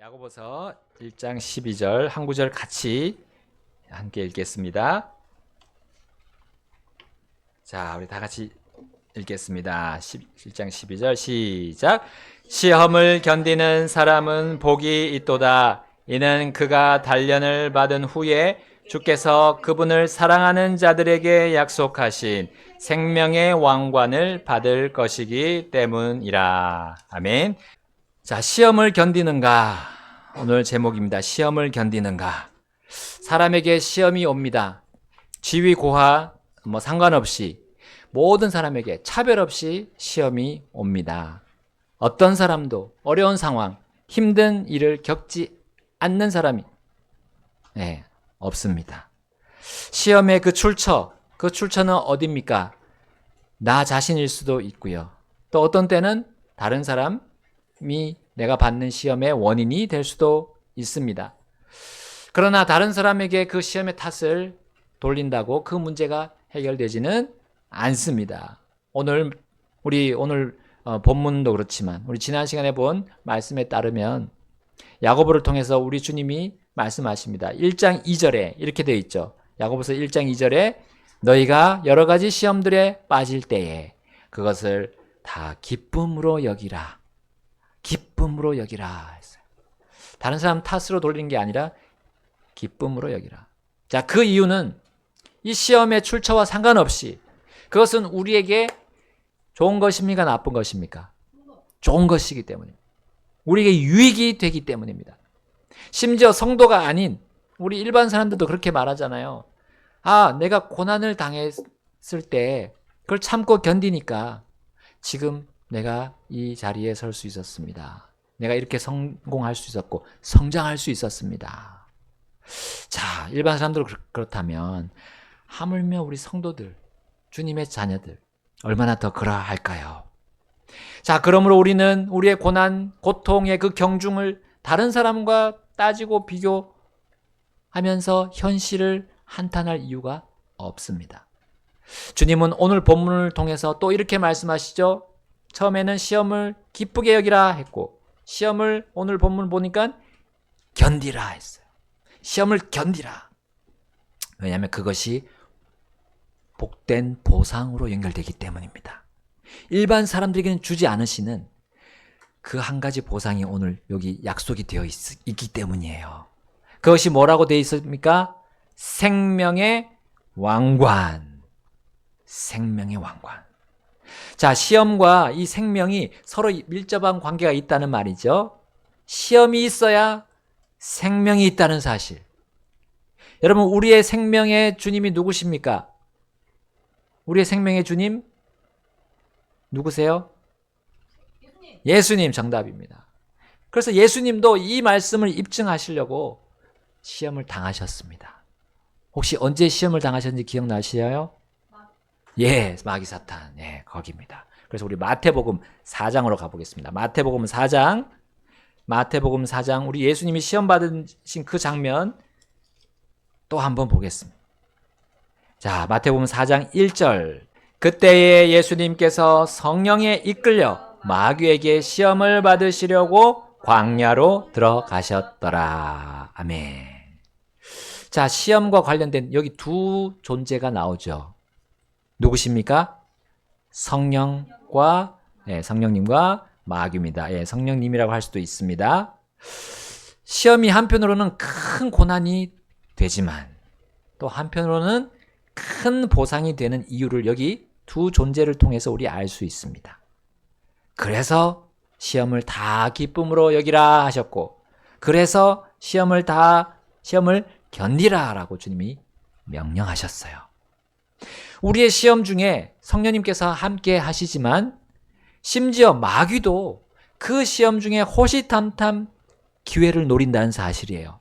야고보서 1장 12절 한 구절 같이 함께 읽겠습니다. 자, 우리 다 같이 읽겠습니다. 1장 12절 시작. 시험을 견디는 사람은 복이 있도다. 이는 그가 단련을 받은 후에 주께서 그분을 사랑하는 자들에게 약속하신 생명의 왕관을 받을 것이기 때문이라. 아멘. 자, 시험을 견디는가? 오늘 제목입니다. 시험을 견디는가? 사람에게 시험이 옵니다. 지위, 고하, 상관없이 모든 사람에게 차별 없이 시험이 옵니다. 어떤 사람도 어려운 상황, 힘든 일을 겪지 않는 사람이 없습니다. 시험의 그 출처는 어디입니까? 나 자신일 수도 있고요. 또 어떤 때는 다른 사람이 내가 받는 시험의 원인이 될 수도 있습니다. 그러나 다른 사람에게 그 시험의 탓을 돌린다고 그 문제가 해결되지는 않습니다. 오늘 본문도 그렇지만 우리 지난 시간에 본 말씀에 따르면 야고보를 통해서 우리 주님이 말씀하십니다. 1장 2절에 이렇게 되어 있죠. 야고보서 1장 2절에 너희가 여러 가지 시험들에 빠질 때에 그것을 다 기쁨으로 여기라. 기쁨으로 여기라 했어요. 다른 사람 탓으로 돌리는 게 아니라 기쁨으로 여기라. 자, 그 이유는 이 시험의 출처와 상관없이 그것은 우리에게 좋은 것입니까? 나쁜 것입니까? 좋은 것이기 때문입니다. 우리에게 유익이 되기 때문입니다. 심지어 성도가 아닌 우리 일반 사람들도 그렇게 말하잖아요. 내가 고난을 당했을 때 그걸 참고 견디니까 지금 내가 이 자리에 설 수 있었습니다. 내가 이렇게 성공할 수 있었고 성장할 수 있었습니다. 자, 일반 사람들 그렇다면 하물며 우리 성도들, 주님의 자녀들 얼마나 더 그러할까요? 자, 그러므로 우리는 우리의 고난, 고통의 그 경중을 다른 사람과 따지고 비교하면서 현실을 한탄할 이유가 없습니다. 주님은 오늘 본문을 통해서 또 이렇게 말씀하시죠. 처음에는 시험을 기쁘게 여기라 했고 시험을 오늘 본문 보니까 견디라 했어요. 시험을 견디라. 왜냐하면 그것이 복된 보상으로 연결되기 때문입니다. 일반 사람들에게는 주지 않으시는 그 한 가지 보상이 오늘 여기 약속이 되어 있기 때문이에요. 그것이 뭐라고 되어 있습니까? 생명의 왕관. 생명의 왕관. 자, 시험과 이 생명이 서로 밀접한 관계가 있다는 말이죠. 시험이 있어야 생명이 있다는 사실. 여러분, 우리의 생명의 주님이 누구십니까? 우리의 생명의 주님 누구세요? 예수님 정답입니다. 그래서 예수님도 이 말씀을 입증하시려고 시험을 당하셨습니다. 혹시 언제 시험을 당하셨는지 기억나시나요? 마귀 사탄. 거기입니다. 그래서 우리 마태복음 4장으로 가보겠습니다. 마태복음 4장 우리 예수님이 시험 받으신 그 장면 또 한번 보겠습니다. 자, 마태복음 4장 1절. 그때에 예수님께서 성령에 이끌려 마귀에게 시험을 받으시려고 광야로 들어가셨더라. 아멘. 자, 시험과 관련된 여기 두 존재가 나오죠. 누구십니까? 성령님과 마귀입니다. 성령님이라고 할 수도 있습니다. 시험이 한편으로는 큰 고난이 되지만 또 한편으로는 큰 보상이 되는 이유를 여기 두 존재를 통해서 우리 알 수 있습니다. 그래서 시험을 다 기쁨으로 여기라 하셨고 그래서 시험을 견디라라고 주님이 명령하셨어요. 우리의 시험 중에 성령님께서 함께 하시지만 심지어 마귀도 그 시험 중에 호시탐탐 기회를 노린다는 사실이에요.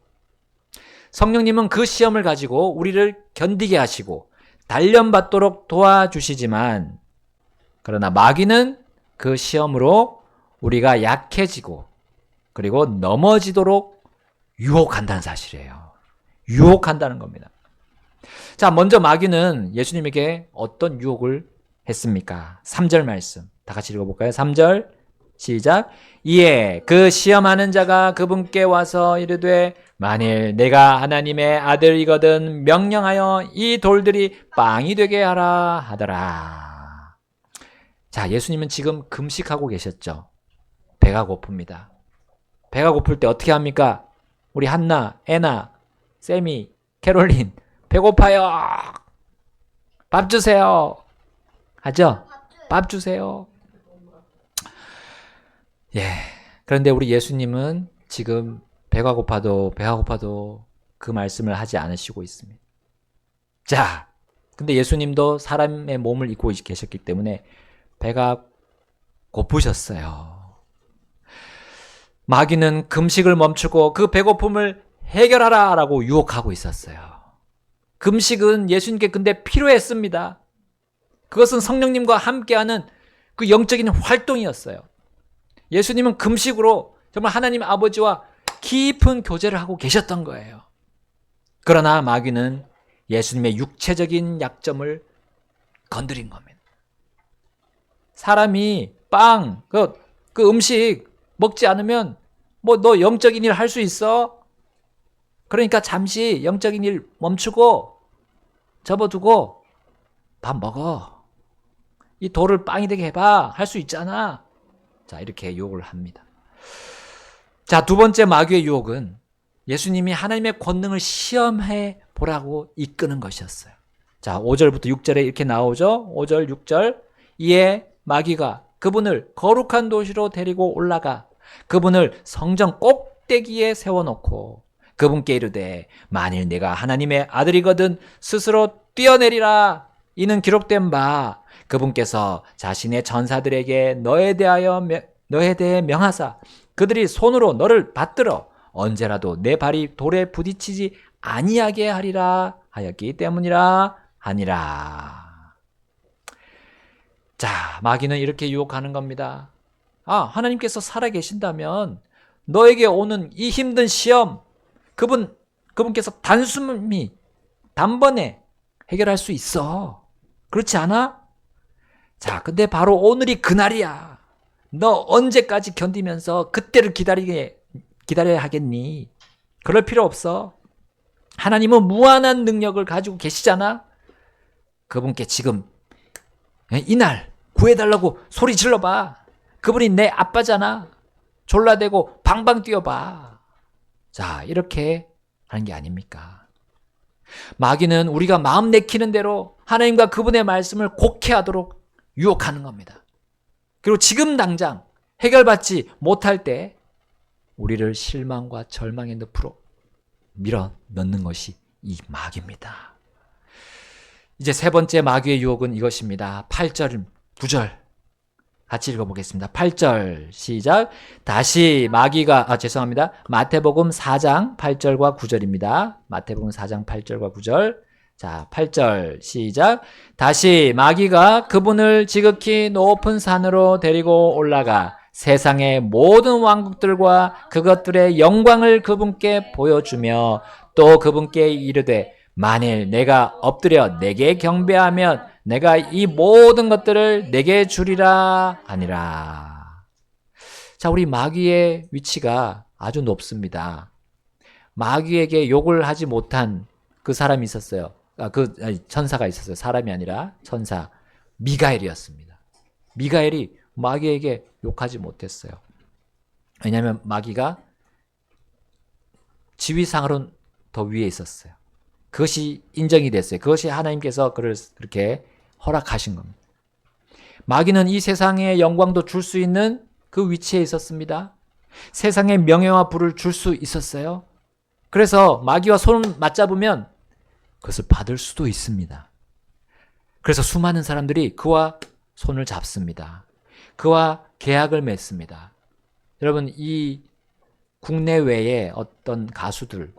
성령님은 그 시험을 가지고 우리를 견디게 하시고 단련받도록 도와주시지만 그러나 마귀는 그 시험으로 우리가 약해지고 그리고 넘어지도록 유혹한다는 사실이에요. 유혹한다는 겁니다. 자, 먼저 마귀는 예수님에게 어떤 유혹을 했습니까? 3절 말씀 다 같이 읽어볼까요? 3절 시작. 이에 그 시험하는 자가 그분께 와서 이르되 만일 내가 하나님의 아들이거든 명령하여 이 돌들이 빵이 되게 하라 하더라. 자, 예수님은 지금 금식하고 계셨죠. 배가 고픕니다. 배가 고플 때 어떻게 합니까? 우리 한나, 애나, 세미, 캐롤린 배고파요. 밥 주세요. 하죠? 밥 주세요. 예. 그런데 우리 예수님은 지금 배가 고파도 그 말씀을 하지 않으시고 있습니다. 자, 근데 예수님도 사람의 몸을 입고 계셨기 때문에 배가 고프셨어요. 마귀는 금식을 멈추고 그 배고픔을 해결하라 라고 유혹하고 있었어요. 금식은 예수님께 근데 필요했습니다. 그것은 성령님과 함께하는 그 영적인 활동이었어요. 예수님은 금식으로 정말 하나님 아버지와 깊은 교제를 하고 계셨던 거예요. 그러나 마귀는 예수님의 육체적인 약점을 건드린 겁니다. 사람이 빵, 그 음식 먹지 않으면 뭐 너 영적인 일 할 수 있어? 그러니까 잠시 영적인 일 멈추고 접어두고 밥 먹어. 이 돌을 빵이 되게 해봐. 할 수 있잖아. 자, 이렇게 유혹을 합니다. 자, 두 번째 마귀의 유혹은 예수님이 하나님의 권능을 시험해 보라고 이끄는 것이었어요. 자, 5절부터 6절에 이렇게 나오죠. 5절, 6절. 이에 마귀가 그분을 거룩한 도시로 데리고 올라가 그분을 성전 꼭대기에 세워놓고 그분께 이르되 만일 내가 하나님의 아들이거든 스스로 뛰어내리라. 이는 기록된 바 그분께서 자신의 전사들에게 너에 대해 명하사 그들이 손으로 너를 받들어 언제라도 내 발이 돌에 부딪히지 아니하게 하리라 하였기 때문이라 하니라. 자, 마귀는 이렇게 유혹하는 겁니다. 아, 하나님께서 살아계신다면 너에게 오는 이 힘든 시험 그분께서 단번에 해결할 수 있어. 그렇지 않아? 자, 근데 바로 오늘이 그날이야. 너 언제까지 견디면서 그때를 기다려야 하겠니? 그럴 필요 없어. 하나님은 무한한 능력을 가지고 계시잖아. 그분께 지금 이날 구해달라고 소리 질러봐. 그분이 내 아빠잖아. 졸라대고 방방 뛰어봐. 자, 이렇게 하는 게 아닙니까? 마귀는 우리가 마음 내키는 대로 하나님과 그분의 말씀을 곡해하도록 유혹하는 겁니다. 그리고 지금 당장 해결받지 못할 때 우리를 실망과 절망의 늪으로 밀어 넣는 것이 이 마귀입니다. 이제 세 번째 마귀의 유혹은 이것입니다. 8절, 9절 같이 읽어보겠습니다. 8절 시작. 다시 마귀가 죄송합니다. 마태복음 4장 8절과 9절입니다. 마태복음 4장 8절과 9절. 자, 8절 시작. 다시 마귀가 그분을 지극히 높은 산으로 데리고 올라가 세상의 모든 왕국들과 그것들의 영광을 그분께 보여주며 또 그분께 이르되 만일 내가 엎드려 내게 경배하면 내가 이 모든 것들을 내게 주리라 하니라. 자, 우리 마귀의 위치가 아주 높습니다. 마귀에게 욕을 하지 못한 그 사람이 있었어요. 천사가 있었어요. 사람이 아니라 천사 미가엘이었습니다. 미가엘이 마귀에게 욕하지 못했어요. 왜냐하면 마귀가 지위상으로는 더 위에 있었어요. 그것이 인정이 됐어요. 그것이 하나님께서 그를 그렇게 허락하신 겁니다. 마귀는 이 세상의 영광도 줄 수 있는 그 위치에 있었습니다. 세상의 명예와 부를 줄 수 있었어요. 그래서 마귀와 손을 맞잡으면 그것을 받을 수도 있습니다. 그래서 수많은 사람들이 그와 손을 잡습니다. 그와 계약을 맺습니다. 여러분, 이 국내외의 어떤 가수들은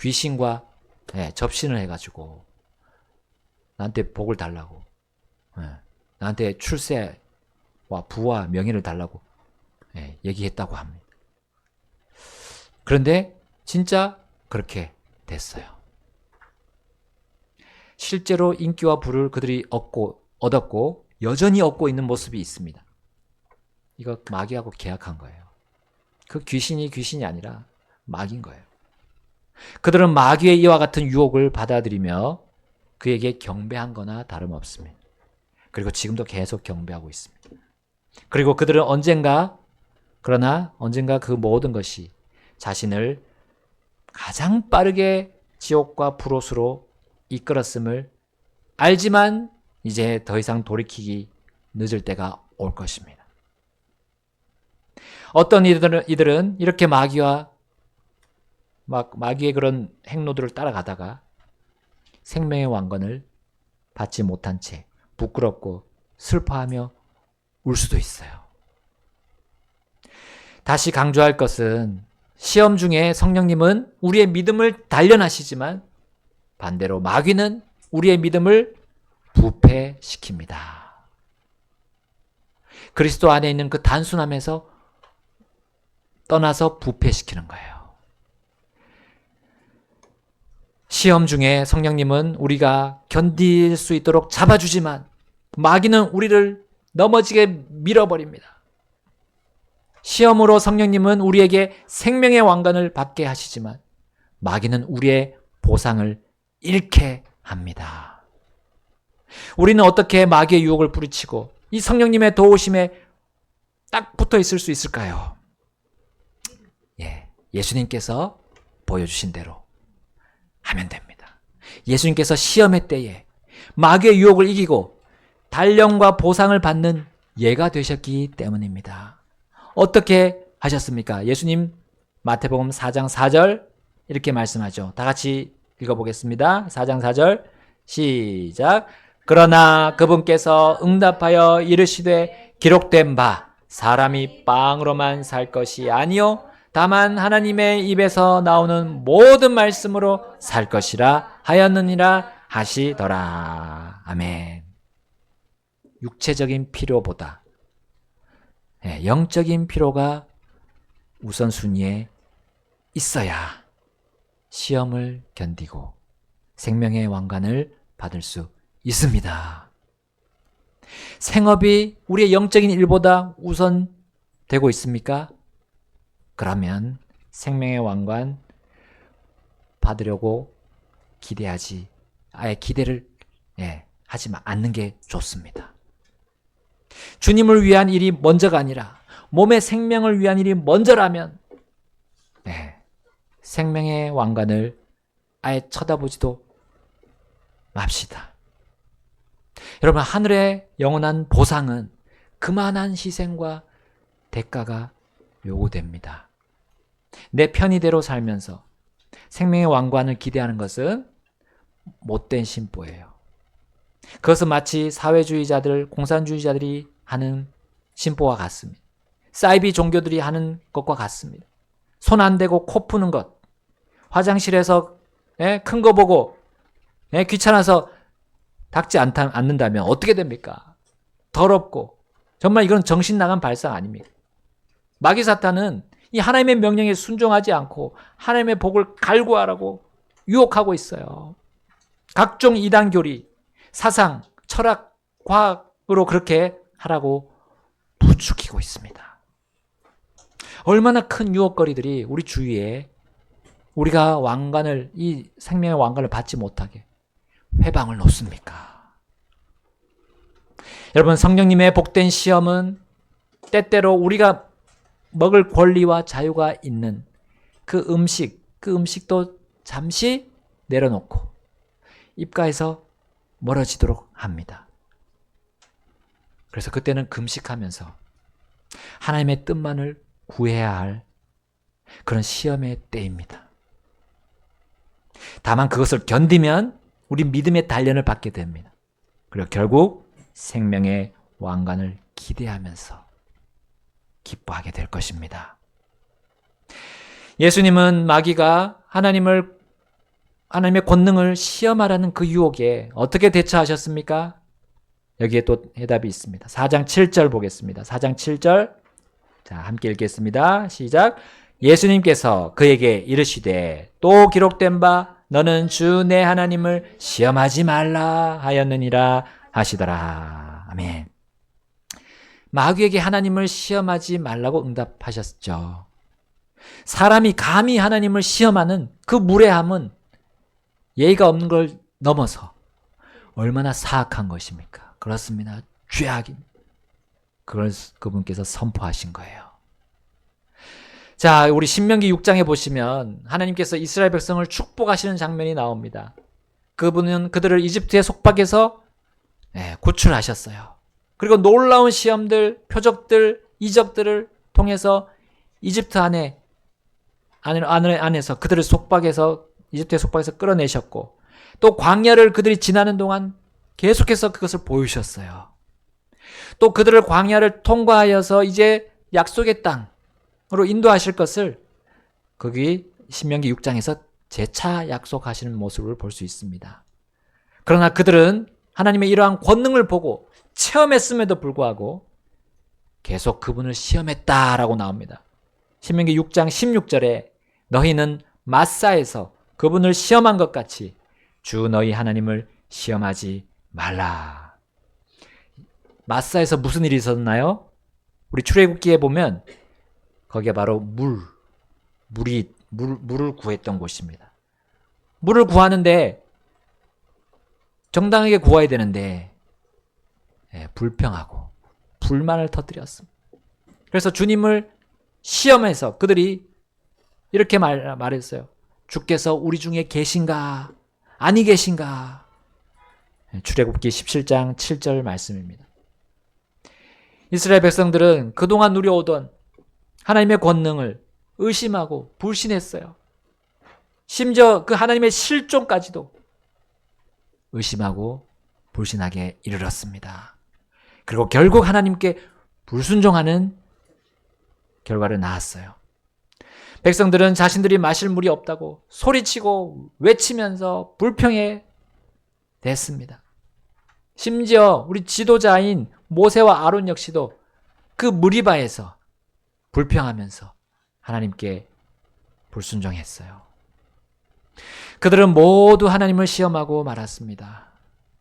귀신과 접신을 해가지고 나한테 복을 달라고, 나한테 출세와 부와 명예를 달라고 얘기했다고 합니다. 그런데 진짜 그렇게 됐어요. 실제로 인기와 부를 그들이 얻었고 여전히 얻고 있는 모습이 있습니다. 이거 마귀하고 계약한 거예요. 그 귀신이 아니라 마귀인 거예요. 그들은 마귀의 이와 같은 유혹을 받아들이며 그에게 경배한 거나 다름없습니다. 그리고 지금도 계속 경배하고 있습니다. 그리고 그들은 언젠가 그 모든 것이 자신을 가장 빠르게 지옥과 불옷으로 이끌었음을 알지만 이제 더 이상 돌이키기 늦을 때가 올 것입니다. 어떤 이들은 이렇게 마귀의 그런 행로들을 따라가다가 생명의 왕관을 받지 못한 채 부끄럽고 슬퍼하며 울 수도 있어요. 다시 강조할 것은 시험 중에 성령님은 우리의 믿음을 단련하시지만 반대로 마귀는 우리의 믿음을 부패시킵니다. 그리스도 안에 있는 그 단순함에서 떠나서 부패시키는 거예요. 시험 중에 성령님은 우리가 견딜 수 있도록 잡아주지만 마귀는 우리를 넘어지게 밀어버립니다. 시험으로 성령님은 우리에게 생명의 왕관을 받게 하시지만 마귀는 우리의 보상을 잃게 합니다. 우리는 어떻게 마귀의 유혹을 뿌리치고 이 성령님의 도우심에 딱 붙어 있을 수 있을까요? 예수님께서 보여주신 대로 하면 됩니다. 예수님께서 시험의 때에 마귀의 유혹을 이기고 단련과 보상을 받는 예가 되셨기 때문입니다. 어떻게 하셨습니까? 예수님 마태복음 4장 4절 이렇게 말씀하죠. 다 같이 읽어보겠습니다. 4장 4절 시작. 그러나 그분께서 응답하여 이르시되 기록된 바 사람이 빵으로만 살 것이 아니요 다만 하나님의 입에서 나오는 모든 말씀으로 살 것이라 하였느니라 하시더라. 아멘. 육체적인 필요보다 영적인 필요가 우선순위에 있어야 시험을 견디고 생명의 왕관을 받을 수 있습니다. 생업이 우리의 영적인 일보다 우선되고 있습니까? 그러면 생명의 왕관 받으려고 아예 기대를 하지 않는 게 좋습니다. 주님을 위한 일이 먼저가 아니라 몸의 생명을 위한 일이 먼저라면 생명의 왕관을 아예 쳐다보지도 맙시다. 여러분, 하늘의 영원한 보상은 그만한 희생과 대가가 요구됩니다. 내 편의대로 살면서 생명의 왕관을 기대하는 것은 못된 심보예요. 그것은 마치 사회주의자들, 공산주의자들이 하는 심보와 같습니다. 사이비 종교들이 하는 것과 같습니다. 손 안 대고 코 푸는 것, 화장실에서 큰 거 보고 귀찮아서 닦지 않는다면 어떻게 됩니까? 더럽고 정말 이건 정신 나간 발상 아닙니까? 마귀 사탄은 이 하나님의 명령에 순종하지 않고 하나님의 복을 갈구하라고 유혹하고 있어요. 각종 이단 교리, 사상, 철학, 과학으로 그렇게 하라고 부추기고 있습니다. 얼마나 큰 유혹거리들이 우리 주위에 우리가 이 생명의 왕관을 받지 못하게 회방을 놓습니까? 여러분, 성령님의 복된 시험은 때때로 우리가 먹을 권리와 자유가 있는 그 음식도 잠시 내려놓고 입가에서 멀어지도록 합니다. 그래서 그때는 금식하면서 하나님의 뜻만을 구해야 할 그런 시험의 때입니다. 다만 그것을 견디면 우리 믿음의 단련을 받게 됩니다. 그리고 결국 생명의 왕관을 기대하면서 기뻐하게 될 것입니다. 예수님은 마귀가 하나님의 권능을 시험하라는 그 유혹에 어떻게 대처하셨습니까? 여기에 또 해답이 있습니다. 4장 7절 보겠습니다. 4장 7절. 자, 함께 읽겠습니다. 시작. 예수님께서 그에게 이르시되 또 기록된 바 너는 주 내 하나님을 시험하지 말라 하였느니라 하시더라. 아멘. 마귀에게 하나님을 시험하지 말라고 응답하셨죠. 사람이 감히 하나님을 시험하는 그 무례함은 예의가 없는 걸 넘어서 얼마나 사악한 것입니까? 그렇습니다. 죄악입니다. 그걸 그분께서 선포하신 거예요. 자, 우리 신명기 6장에 보시면 하나님께서 이스라엘 백성을 축복하시는 장면이 나옵니다. 그분은 그들을 이집트의 속박에서 구출하셨어요. 그리고 놀라운 시험들, 표적들, 이적들을 통해서 이집트 안에서 그들을 이집트의 속박에서 끌어내셨고, 또 광야를 그들이 지나는 동안 계속해서 그것을 보여주셨어요. 또 그들을 광야를 통과하여서 이제 약속의 땅으로 인도하실 것을 거기 신명기 6장에서 재차 약속하시는 모습을 볼 수 있습니다. 그러나 그들은 하나님의 이러한 권능을 보고 체험했음에도 불구하고 계속 그분을 시험했다라고 나옵니다. 신명기 6장 16절에 너희는 마사에서 그분을 시험한 것 같이 주 너희 하나님을 시험하지 말라. 마사에서 무슨 일이 있었나요? 우리 출애굽기에 보면 거기가 바로 물을 구했던 곳입니다. 물을 구하는데 정당하게 구해야 되는데 불평하고 불만을 터뜨렸습니다. 그래서 주님을 시험해서 그들이 이렇게 말했어요. 주께서 우리 중에 계신가? 아니 계신가? 출애굽기 17장 7절 말씀입니다. 이스라엘 백성들은 그동안 누려오던 하나님의 권능을 의심하고 불신했어요. 심지어 그 하나님의 실존까지도 의심하고 불신하게 이르렀습니다. 그리고 결국 하나님께 불순종하는 결과를 낳았어요. 백성들은 자신들이 마실 물이 없다고 소리치고 외치면서 불평해 냈습니다. 심지어 우리 지도자인 모세와 아론 역시도 그 무리바에서 불평하면서 하나님께 불순종했어요. 그들은 모두 하나님을 시험하고 말았습니다.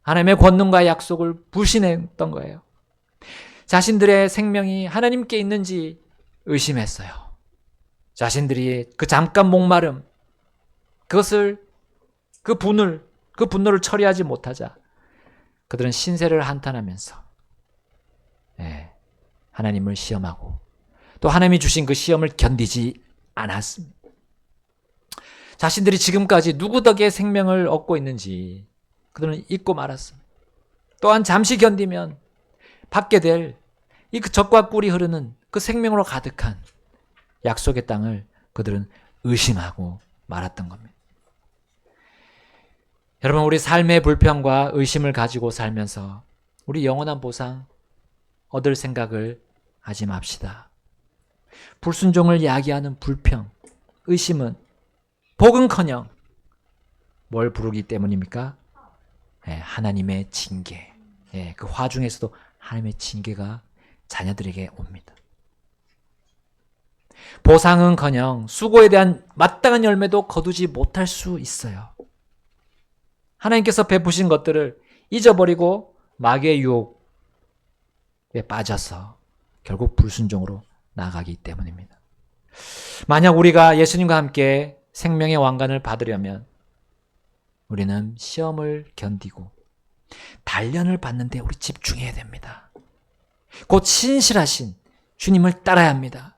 하나님의 권능과 약속을 불신했던 거예요. 자신들의 생명이 하나님께 있는지 의심했어요. 자신들이 그 잠깐 목마름, 그 분노를 처리하지 못하자 그들은 신세를 한탄하면서 하나님을 시험하고 또 하나님이 주신 그 시험을 견디지 않았습니다. 자신들이 지금까지 누구 덕에 생명을 얻고 있는지 그들은 잊고 말았습니다. 또한 잠시 견디면 받게 될 이 그 젖과 꿀이 흐르는 그 생명으로 가득한 약속의 땅을 그들은 의심하고 말았던 겁니다. 여러분, 우리 삶의 불평과 의심을 가지고 살면서 우리 영원한 보상 얻을 생각을 하지 맙시다. 불순종을 야기하는 불평, 의심은 복은커녕 뭘 부르기 때문입니까? 하나님의 징계. 그 화중에서도 하나님의 징계가 자녀들에게 옵니다. 보상은커녕 수고에 대한 마땅한 열매도 거두지 못할 수 있어요. 하나님께서 베푸신 것들을 잊어버리고 마귀의 유혹에 빠져서 결국 불순종으로 나가기 때문입니다. 만약 우리가 예수님과 함께 생명의 왕관을 받으려면 우리는 시험을 견디고 단련을 받는데 우리 집중해야 됩니다. 곧 신실하신 주님을 따라야 합니다.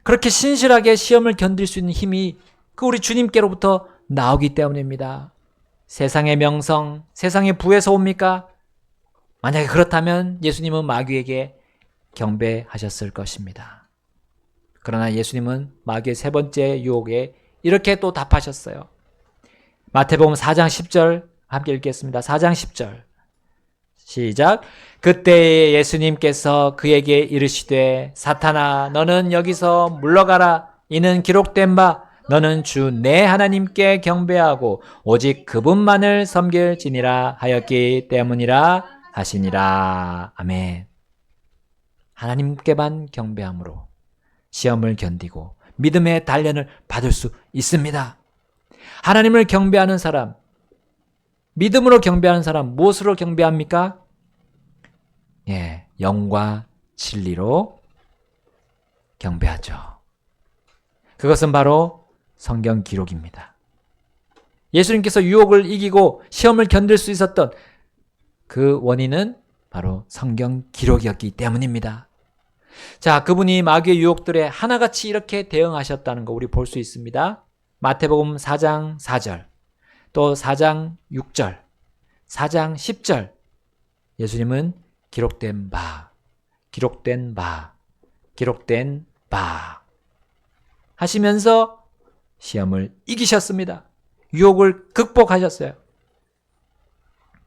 그렇게 신실하게 시험을 견딜 수 있는 힘이 그 우리 주님께로부터 나오기 때문입니다. 세상의 명성, 세상의 부에서 옵니까? 만약에 그렇다면 예수님은 마귀에게 경배하셨을 것입니다. 그러나 예수님은 마귀의 세 번째 유혹에 이렇게 또 답하셨어요. 마태복음 4장 10절 함께 읽겠습니다. 4장 10절 시작. 그때 예수님께서 그에게 이르시되 사탄아 너는 여기서 물러가라. 이는 기록된 바 너는 주 내 하나님께 경배하고 오직 그분만을 섬길지니라 하였기 때문이라 하시니라. 아멘. 하나님께만 경배함으로 시험을 견디고 믿음의 단련을 받을 수 있습니다. 하나님을 경배하는 사람, 믿음으로 경배하는 사람 무엇으로 경배합니까? 영과 진리로 경배하죠. 그것은 바로 성경 기록입니다. 예수님께서 유혹을 이기고 시험을 견딜 수 있었던 그 원인은 바로 성경 기록이었기 때문입니다. 자, 그분이 마귀의 유혹들에 하나같이 이렇게 대응하셨다는 거 우리 볼 수 있습니다. 마태복음 4장 4절, 또 4장 6절, 4장 10절. 예수님은 기록된 바 하시면서 시험을 이기셨습니다. 유혹을 극복하셨어요.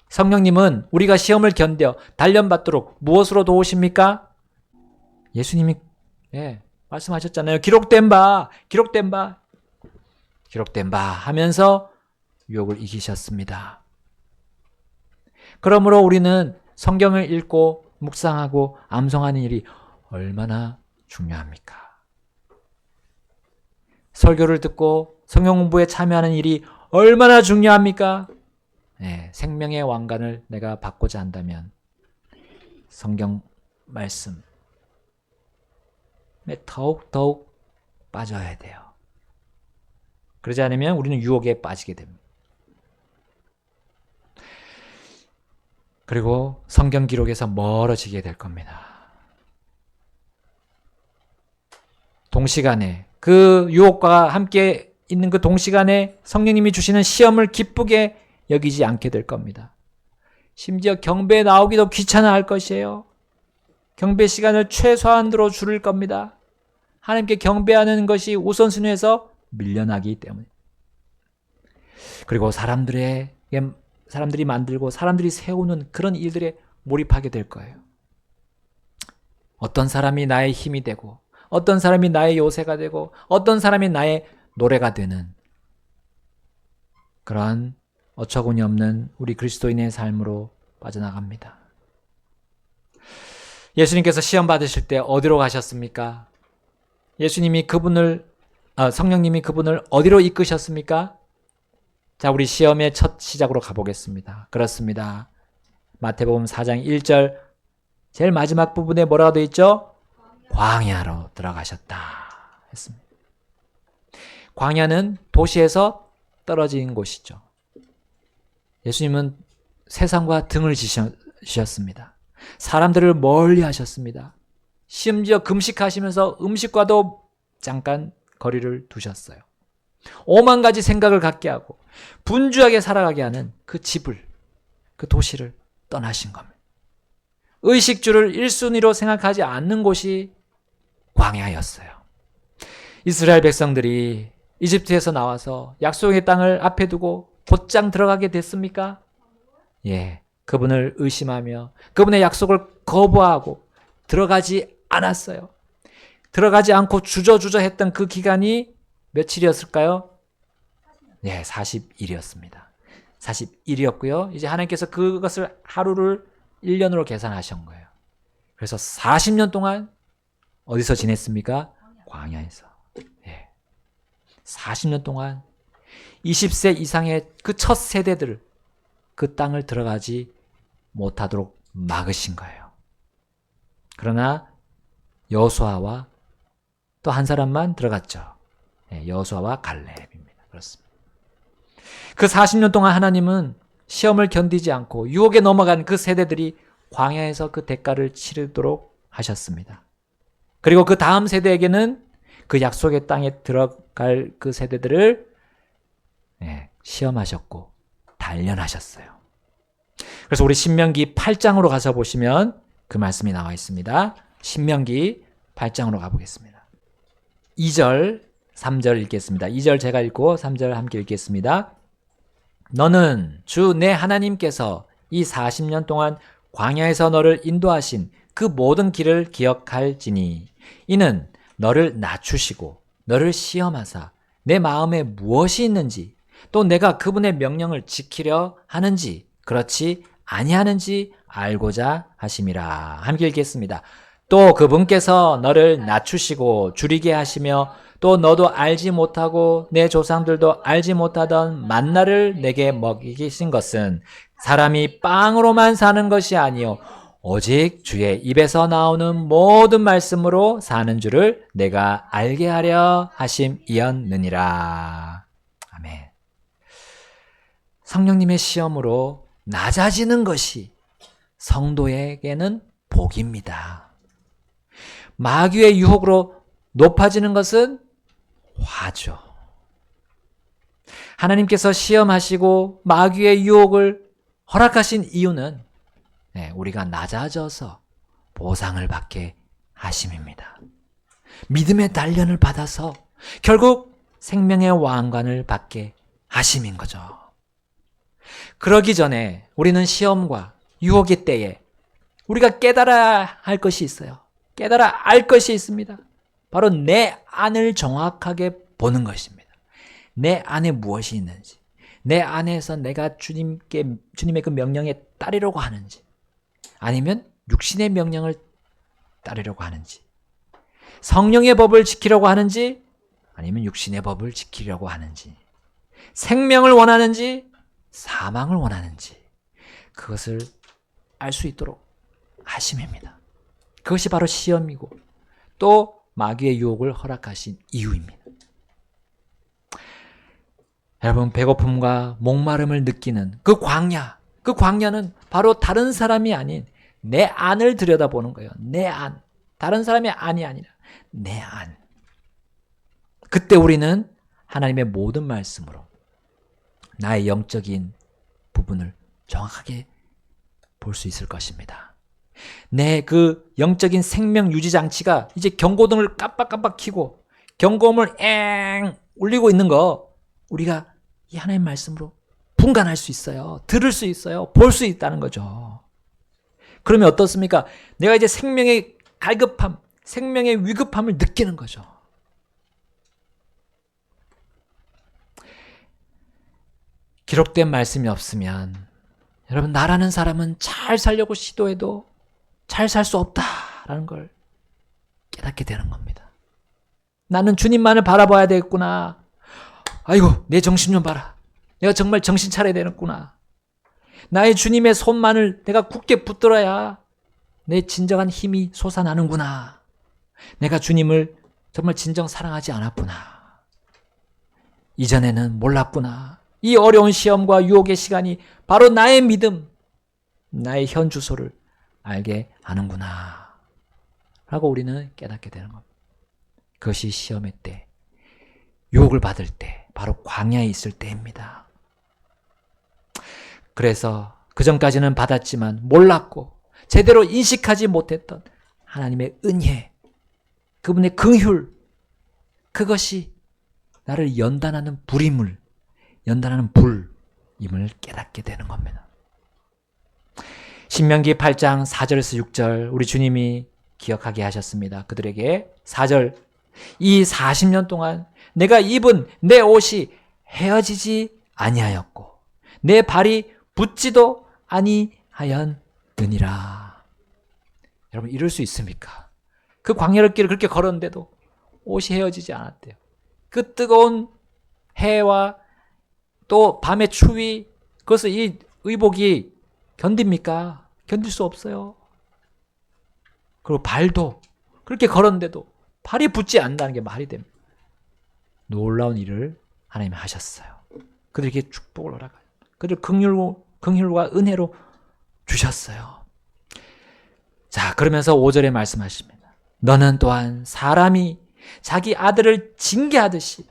성령님은 우리가 시험을 견뎌 단련받도록 무엇으로 도우십니까? 예수님이 말씀하셨잖아요. 기록된 바 하면서 유혹을 이기셨습니다. 그러므로 우리는 성경을 읽고 묵상하고 암송하는 일이 얼마나 중요합니까? 설교를 듣고 성경 공부에 참여하는 일이 얼마나 중요합니까? 생명의 왕관을 내가 받고자 한다면 성경 말씀에 더욱 빠져야 돼요. 그러지 않으면 우리는 유혹에 빠지게 됩니다. 그리고 성경 기록에서 멀어지게 될 겁니다. 동시간에 그 유혹과 함께 있는 그 동시간에 성령님이 주시는 시험을 기쁘게 여기지 않게 될 겁니다. 심지어 경배에 나오기도 귀찮아할 것이에요. 경배 시간을 최소한으로 줄일 겁니다. 하나님께 경배하는 것이 우선순위에서 밀려나기 때문에. 그리고 사람들이 만들고 사람들이 세우는 그런 일들에 몰입하게 될 거예요. 어떤 사람이 나의 힘이 되고 어떤 사람이 나의 요새가 되고 어떤 사람이 나의 노래가 되는 그러한 어처구니 없는 우리 그리스도인의 삶으로 빠져나갑니다. 예수님께서 시험 받으실 때 어디로 가셨습니까? 성령님이 그분을 어디로 이끄셨습니까? 자, 우리 시험의 첫 시작으로 가보겠습니다. 그렇습니다. 마태복음 4장 1절 제일 마지막 부분에 뭐라고 되어 있죠? 광야로 들어가셨다 했습니다. 광야는 도시에서 떨어진 곳이죠. 예수님은 세상과 등을 지셨습니다. 사람들을 멀리 하셨습니다. 심지어 금식하시면서 음식과도 잠깐 거리를 두셨어요. 오만 가지 생각을 갖게 하고 분주하게 살아가게 하는 그 집을, 그 도시를 떠나신 겁니다. 의식주를 1순위로 생각하지 않는 곳이 광야였어요. 이스라엘 백성들이 이집트에서 나와서 약속의 땅을 앞에 두고 곧장 들어가게 됐습니까? 그분을 의심하며 그분의 약속을 거부하고 들어가지 않았어요. 들어가지 않고 주저주저했던 그 기간이 며칠이었을까요? 40일이었습니다. 40일이었고요. 이제 하나님께서 그것을 하루를 1년으로 계산하신 거예요. 그래서 40년 동안 어디서 지냈습니까? 광야에서. 40년 동안 20세 이상의 그 첫 세대들 그 땅을 들어가지 못하도록 막으신 거예요. 그러나 여호수아와 또 한 사람만 들어갔죠. 여호수아와 갈렙입니다. 그렇습니다. 그 40년 동안 하나님은 시험을 견디지 않고 유혹에 넘어간 그 세대들이 광야에서 그 대가를 치르도록 하셨습니다. 그리고 그 다음 세대에게는 그 약속의 땅에 들어갈 그 세대들을 시험하셨고 단련하셨어요. 그래서 우리 신명기 8장으로 가서 보시면 그 말씀이 나와 있습니다. 신명기 8장으로 가보겠습니다. 2절, 3절 읽겠습니다. 2절 제가 읽고 3절 함께 읽겠습니다. 너는 주 내 하나님께서 이 40년 동안 광야에서 너를 인도하신 그 모든 길을 기억할지니 이는 너를 낮추시고 너를 시험하사 내 마음에 무엇이 있는지 또 내가 그분의 명령을 지키려 하는지 그렇지 아니하는지 알고자 하심이라. 함께 읽겠습니다. 또 그분께서 너를 낮추시고 줄이게 하시며 또 너도 알지 못하고 내 조상들도 알지 못하던 만나를 내게 먹이신 것은 사람이 빵으로만 사는 것이 아니요 오직 주의 입에서 나오는 모든 말씀으로 사는 줄을 내가 알게 하려 하심이었느니라. 아멘. 성령님의 시험으로 낮아지는 것이 성도에게는 복입니다. 마귀의 유혹으로 높아지는 것은 화죠. 하나님께서 시험하시고 마귀의 유혹을 허락하신 이유는 우리가 낮아져서 보상을 받게 하심입니다. 믿음의 단련을 받아서 결국 생명의 왕관을 받게 하심인 거죠. 그러기 전에 우리는 시험과 유혹의 때에 우리가 깨달아야 할 것이 있어요. 깨달아 알 것이 있습니다. 바로 내 안을 정확하게 보는 것입니다. 내 안에 무엇이 있는지, 내 안에서 내가 주님의 그 명령에 따르려고 하는지, 아니면 육신의 명령을 따르려고 하는지, 성령의 법을 지키려고 하는지, 아니면 육신의 법을 지키려고 하는지, 생명을 원하는지, 사망을 원하는지, 그것을 알 수 있도록 하심입니다. 그것이 바로 시험이고 또 마귀의 유혹을 허락하신 이유입니다. 여러분, 배고픔과 목마름을 느끼는 그 광야는 바로 다른 사람이 아닌 내 안을 들여다보는 거예요. 내 안. 다른 사람의 안이 아니라 내 안. 그때 우리는 하나님의 모든 말씀으로 나의 영적인 부분을 정확하게 볼 수 있을 것입니다. 내 그 영적인 생명 유지 장치가 이제 경고등을 깜빡깜빡 켜고 경고음을 엥 울리고 있는 거 우리가 이 하나님의 말씀으로 분간할 수 있어요. 들을 수 있어요. 볼 수 있다는 거죠. 그러면 어떻습니까? 내가 이제 생명의 갈급함, 생명의 위급함을 느끼는 거죠. 기록된 말씀이 없으면 여러분, 나라는 사람은 잘 살려고 시도해도 잘 살 수 없다라는 걸 깨닫게 되는 겁니다. 나는 주님만을 바라봐야 되겠구나. 아이고, 내 정신 좀 봐라. 내가 정말 정신 차려야 되겠구나. 나의 주님의 손만을 내가 굳게 붙들어야 내 진정한 힘이 솟아나는구나. 내가 주님을 정말 진정 사랑하지 않았구나. 이전에는 몰랐구나. 이 어려운 시험과 유혹의 시간이 바로 나의 믿음, 나의 현 주소를 알게 하는구나 라고 우리는 깨닫게 되는 겁니다. 그것이 시험의 때, 유혹을 받을 때, 바로 광야에 있을 때입니다. 그래서 그전까지는 받았지만 몰랐고 제대로 인식하지 못했던 하나님의 은혜, 그분의 긍휼, 그것이 나를 연단하는 불임을, 연단하는 불임을 깨닫게 되는 겁니다. 신명기 8장 4절에서 6절 우리 주님이 기억하게 하셨습니다. 그들에게 4절, 이 40년 동안 내가 입은 내 옷이 헤어지지 아니하였고 내 발이 붓지도 아니하였느니라. 여러분, 이럴 수 있습니까? 그 광야의 길을 그렇게 걸었는데도 옷이 헤어지지 않았대요. 그 뜨거운 해와 또 밤의 추위, 그것을 이 의복이 견딥니까? 견딜 수 없어요. 그리고 발도 그렇게 걸었는데도 발이 붓지 않는다는 게 말이 됩니다. 놀라운 일을 하나님이 하셨어요. 그들에게 축복을 허락하셨어요. 그들 긍휼과 은혜로 주셨어요. 자, 그러면서 5절에 말씀하십니다. 너는 또한 사람이 자기 아들을 징계하듯이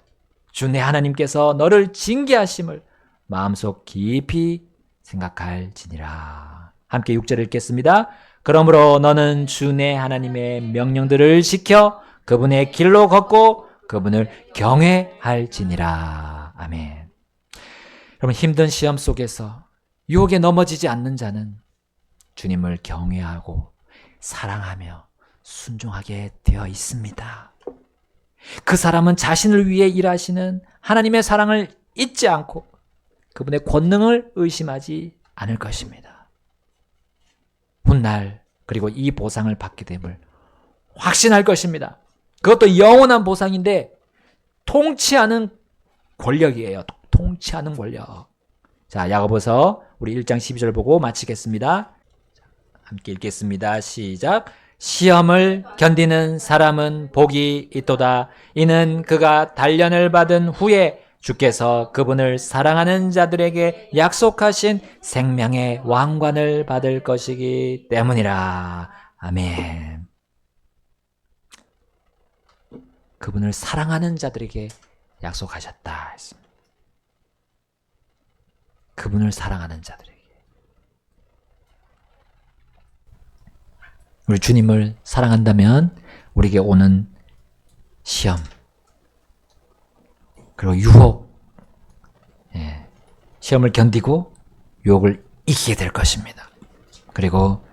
주 내 하나님께서 너를 징계하심을 마음속 깊이 생각할지니라. 함께 6절 읽겠습니다. 그러므로 너는 주 내 하나님의 명령들을 지켜 그분의 길로 걷고 그분을 경외할지니라. 아멘. 여러분, 힘든 시험 속에서 유혹에 넘어지지 않는 자는 주님을 경외하고 사랑하며 순종하게 되어 있습니다. 그 사람은 자신을 위해 일하시는 하나님의 사랑을 잊지 않고 그분의 권능을 의심하지 않을 것입니다. 훗날 그리고 이 보상을 받게 됨을 확신할 것입니다. 그것도 영원한 보상인데 통치하는 권력이에요. 통치하는 권력. 자, 야고보서 우리 1장 12절 보고 마치겠습니다. 함께 읽겠습니다. 시작. 시험을 견디는 사람은 복이 있도다. 이는 그가 단련을 받은 후에 주께서 그분을 사랑하는 자들에게 약속하신 생명의 왕관을 받을 것이기 때문이라. 아멘. 그분을 사랑하는 자들에게 약속하셨다 했습니다. 그분을 사랑하는 자들에게. 우리 주님을 사랑한다면 우리에게 오는 시험 그리고 유혹, 시험을 견디고 유혹을 이기게 될 것입니다. 그리고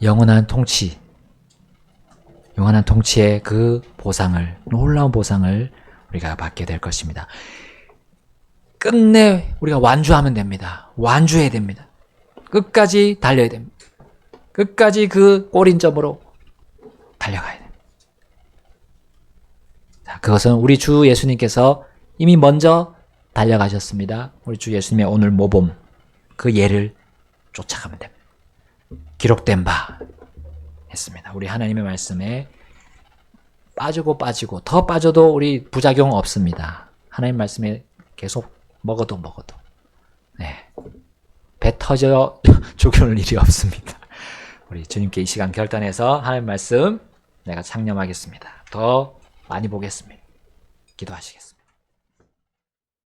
영원한 통치의 그 보상을, 놀라운 보상을 우리가 받게 될 것입니다. 끝내 우리가 완주하면 됩니다. 완주해야 됩니다. 끝까지 달려야 됩니다. 끝까지 그 골인점으로 달려가야 됩니다. 자, 그것은 우리 주 예수님께서 이미 먼저 달려가셨습니다. 우리 주 예수님의 오늘 모범, 그 예를 쫓아가면 됩니다. 기록된 바 했습니다. 우리 하나님의 말씀에 빠지고 더 빠져도 우리 부작용 없습니다. 하나님 말씀에 계속 먹어도 배 터져 죽을 일이 없습니다. 우리 주님께 이 시간 결단해서 하나님 말씀 내가 창념하겠습니다. 더 많이 보겠습니다. 기도하시겠습니다.